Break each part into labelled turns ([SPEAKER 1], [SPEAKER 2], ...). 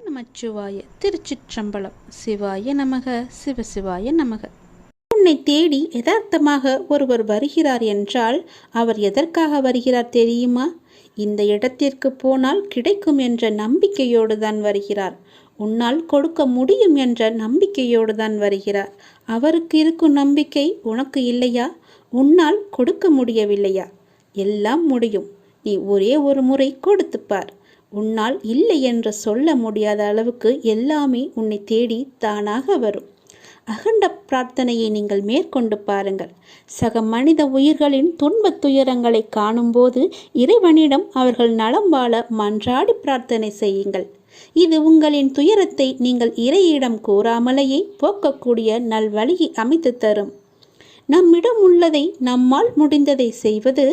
[SPEAKER 1] நமச்சிவாய. திருச்சிற்றம்பலம். சிவாய நமக. சிவசிவாய நமக. உன்னை தேடி யதார்த்தமாக ஒருவர் வருகிறார் என்றால் அவர் எதற்காக வருகிறார் தெரியுமா? இந்த இடத்திற்கு போனால் கிடைக்கும் என்ற நம்பிக்கையோடு தான் வருகிறார். உன்னால் கொடுக்க முடியும் என்ற நம்பிக்கையோடு தான் வருகிறார். அவருக்கு இருக்கும் நம்பிக்கை உனக்கு இல்லையா? உன்னால் கொடுக்க முடியவில்லையா? எல்லாம் முடியும். நீ ஒரே ஒரு முறை கொடுத்துப்பார். உன்னால் இல்லை என்று சொல்ல முடியாத அளவுக்கு எல்லாமே உன்னை தேடி தானாக வரும். அகண்ட பிரார்த்தனையை நீங்கள் மேற்கொண்டு பாருங்கள். சக மனித உயிர்களின் துன்பத் துயரங்களை காணும்போது இறைவனிடம் அவர்கள் நலம் வாழ மன்றாடி பிரார்த்தனை செய்யுங்கள். இது உங்களின் துயரத்தை நீங்கள் இறையிடம் கூறாமலேயே போக்கக்கூடிய நல்வழியை அமைத்து தரும். நம்மிடம் உள்ளதை நம்மால் முடிந்ததை செய்வது,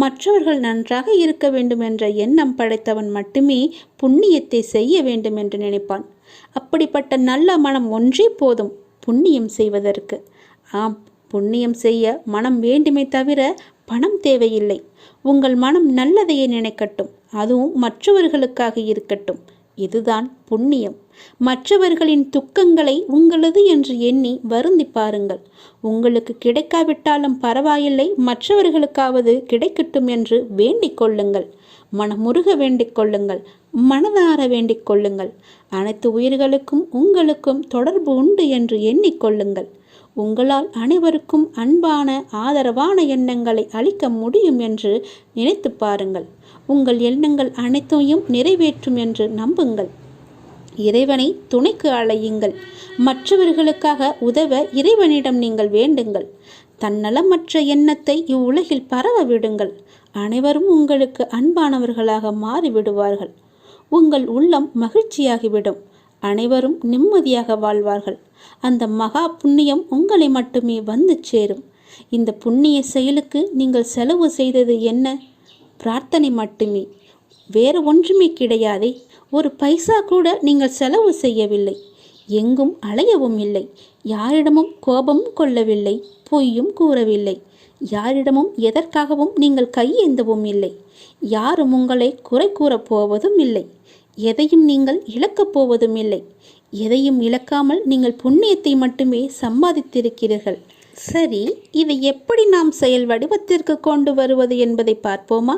[SPEAKER 1] மற்றவர்கள் நன்றாக இருக்க வேண்டும் என்ற எண்ணம் படைத்தவன் மட்டுமே புண்ணியத்தை செய்ய வேண்டும் என்று நினைப்பான். அப்படிப்பட்ட நல்ல மனம் ஒன்றே போதும் புண்ணியம் செய்வதற்கு. ஆம், புண்ணியம் செய்ய மனம் வேண்டுமே தவிர பணம் தேவையில்லை. உங்கள் மனம் நல்லதையே நினைக்கட்டும், அதுவும் மற்றவர்களுக்காக இருக்கட்டும். இதுதான் புண்ணியம். மற்றவர்களின் துக்கங்களை உங்களது என்று எண்ணி வருந்தி பாருங்கள். உங்களுக்கு கிடைக்காவிட்டாலும் பரவாயில்லை, மற்றவர்களுக்காவது கிடைக்கட்டும் என்று வேண்டிக் கொள்ளுங்கள். மனமுருக வேண்டிக் கொள்ளுங்கள். மனதார வேண்டிக் கொள்ளுங்கள். அனைத்து உயிர்களுக்கும் உங்களுக்கும் தொடர்பு உண்டு என்று எண்ணிக்கொள்ளுங்கள். உங்களால் அனைவருக்கும் அன்பான ஆதரவான எண்ணங்களை அளிக்க முடியும் என்று நினைத்து பாருங்கள். உங்கள் எண்ணங்கள் அனைத்தையும் நிறைவேற்றும் என்று நம்புங்கள். இறைவனை துணைக்கு அழையுங்கள். மற்றவர்களுக்காக உதவ இறைவனிடம் நீங்கள் வேண்டுங்கள். தன்னலமற்ற எண்ணத்தை இவ்வுலகில் பரவ விடுங்கள். அனைவரும் உங்களுக்கு அன்பானவர்களாக மாறிவிடுவார்கள். உங்கள் உள்ளம் மகிழ்ச்சியாகிவிடும். அனைவரும் நிம்மதியாக வாழ்வார்கள். அந்த மகா புண்ணியம் உங்களை மட்டுமே வந்து சேரும். இந்த புண்ணிய செயலுக்கு நீங்கள் செலவு செய்தது என்ன? பிரார்த்தனை மட்டுமே, வேறு ஒன்றுமே கிடையாதே. ஒரு பைசா கூட நீங்கள் செலவு செய்யவில்லை. எங்கும் அலையவும் இல்லை. யாரிடமும் கோபமும் கொள்ளவில்லை. பொய்யும் கூறவில்லை. யாரிடமும் எதற்காகவும் நீங்கள் கையேந்தவும் இல்லை. யாரும் உங்களை குறை கூறப் போவதும் இல்லை. எதையும் நீங்கள் இழக்கப் போவதும் இல்லை. எதையும் இழக்காமல் நீங்கள் புண்ணியத்தை மட்டுமே சம்பாதித்திருக்கிறீர்கள். சரி, இதை எப்படி நாம் செயல் வடிவத்திற்கு கொண்டு வருவது என்பதை பார்ப்போமா?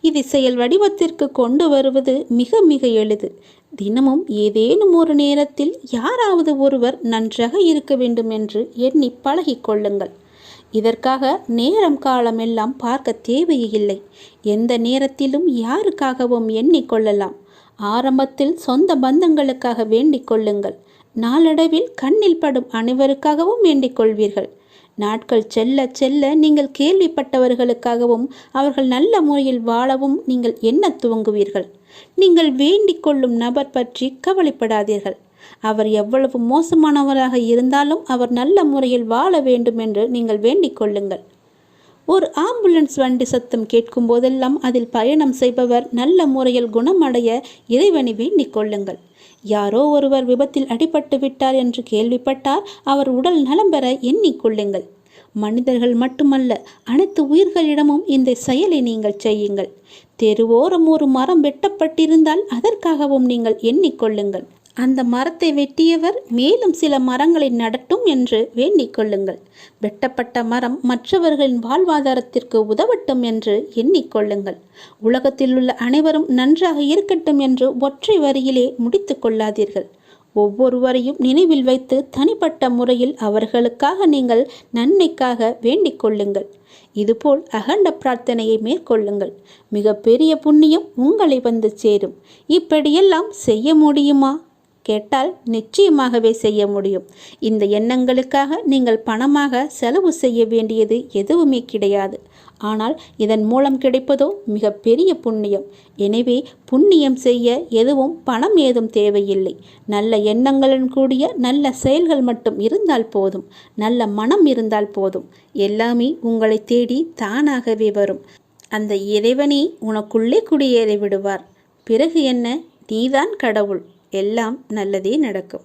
[SPEAKER 1] இதை செயல் வடிவத்திற்கு கொண்டு வருவது மிக மிக எளிது. தினமும் ஏதேனும் ஒரு நேரத்தில் யாராவது ஒருவர் நன்றாக இருக்க வேண்டும் என்று எண்ணி பழகி கொள்ளுங்கள். இதற்காக நேரம் காலம் எல்லாம் பார்க்க தேவையில்லை. எந்த நேரத்திலும் யாருக்காகவும் எண்ணிக்கொள்ளலாம். ஆரம்பத்தில் சொந்த பந்தங்களுக்காக வேண்டிக் கொள்ளுங்கள். நாளடைவில் கண்ணில் படும் அனைவருக்காகவும் வேண்டிக் கொள்வீர்கள். நாட்கள் செல்ல செல்ல நீங்கள் கேள்விப்பட்டவர்களுக்காகவும் அவர்கள் நல்ல முறையில் வாழவும் நீங்கள் எண்ண துவங்குவீர்கள். நீங்கள் வேண்டிக் கொள்ளும் நபர் பற்றி கவலைப்படாதீர்கள். அவர் எவ்வளவு மோசமானவராக இருந்தாலும் அவர் நல்ல முறையில் வாழ வேண்டும் என்று நீங்கள் வேண்டிக் கொள்ளுங்கள். ஒரு ஆம்புலன்ஸ் வண்டி சத்தம் கேட்கும் போதெல்லாம் அதில் பயணம் செய்பவர் நல்ல முறையில் குணமடைய இறைவனை வேண்டிக் கொள்ளுங்கள். யாரோ ஒருவர் விபத்தில் அடிபட்டு விட்டார் என்று கேள்விப்பட்டால் அவர் உடல் நலம் பெற எண்ணிக்கொள்ளுங்கள். மனிதர்கள் மட்டுமல்ல, அனைத்து உயிர்களிடமும் இந்த செயலை நீங்கள் செய்யுங்கள். தெருவோரம் ஒரு மரம் வெட்டப்பட்டிருந்தால் அதற்காகவும் நீங்கள் எண்ணிக்கொள்ளுங்கள். அந்த மரத்தை வெட்டியவர் மேலும் சில மரங்களை நடட்டும் என்று வேண்டிக் கொள்ளுங்கள். வெட்டப்பட்ட மரம் மற்றவர்களின் வாழ்வாதாரத்திற்கு உதவட்டும் என்று எண்ணிக்கொள்ளுங்கள். உலகத்தில் உள்ள அனைவரும் நன்றாக இருக்கட்டும் என்று ஒற்றை வரியிலே முடித்து கொள்ளாதீர்கள். ஒவ்வொருவரையும் நினைவில் வைத்து தனிப்பட்ட முறையில் அவர்களுக்காக நீங்கள் நன்மைக்காக வேண்டிக் கொள்ளுங்கள். இதுபோல் அகண்ட பிரார்த்தனையை மேற்கொள்ளுங்கள். மிக பெரிய புண்ணியம் உங்களை வந்து சேரும். இப்படியெல்லாம் செய்ய முடியுமா கேட்டால் நிச்சயமாகவே செய்ய முடியும். இந்த எண்ணங்களுக்காக நீங்கள் பணமாக செலவு செய்ய வேண்டியது எதுவுமே கிடையாது. ஆனால் இதன் மூலம் கிடைப்பதோ மிக பெரிய புண்ணியம். எனவே புண்ணியம் செய்ய எதுவும் பணம் ஏதும் தேவையில்லை. நல்ல எண்ணங்களுடன் கூடிய நல்ல செயல்கள் மட்டும் இருந்தால் போதும். நல்ல மனம் இருந்தால் போதும். எல்லாமே உங்களை தேடி தானாகவே வரும். அந்த இறைவனே உனக்குள்ளே குடியேறி விடுவார். பிறகு என்ன? நீதான் கடவுள். எல்லாம் நல்லதே நடக்கும்.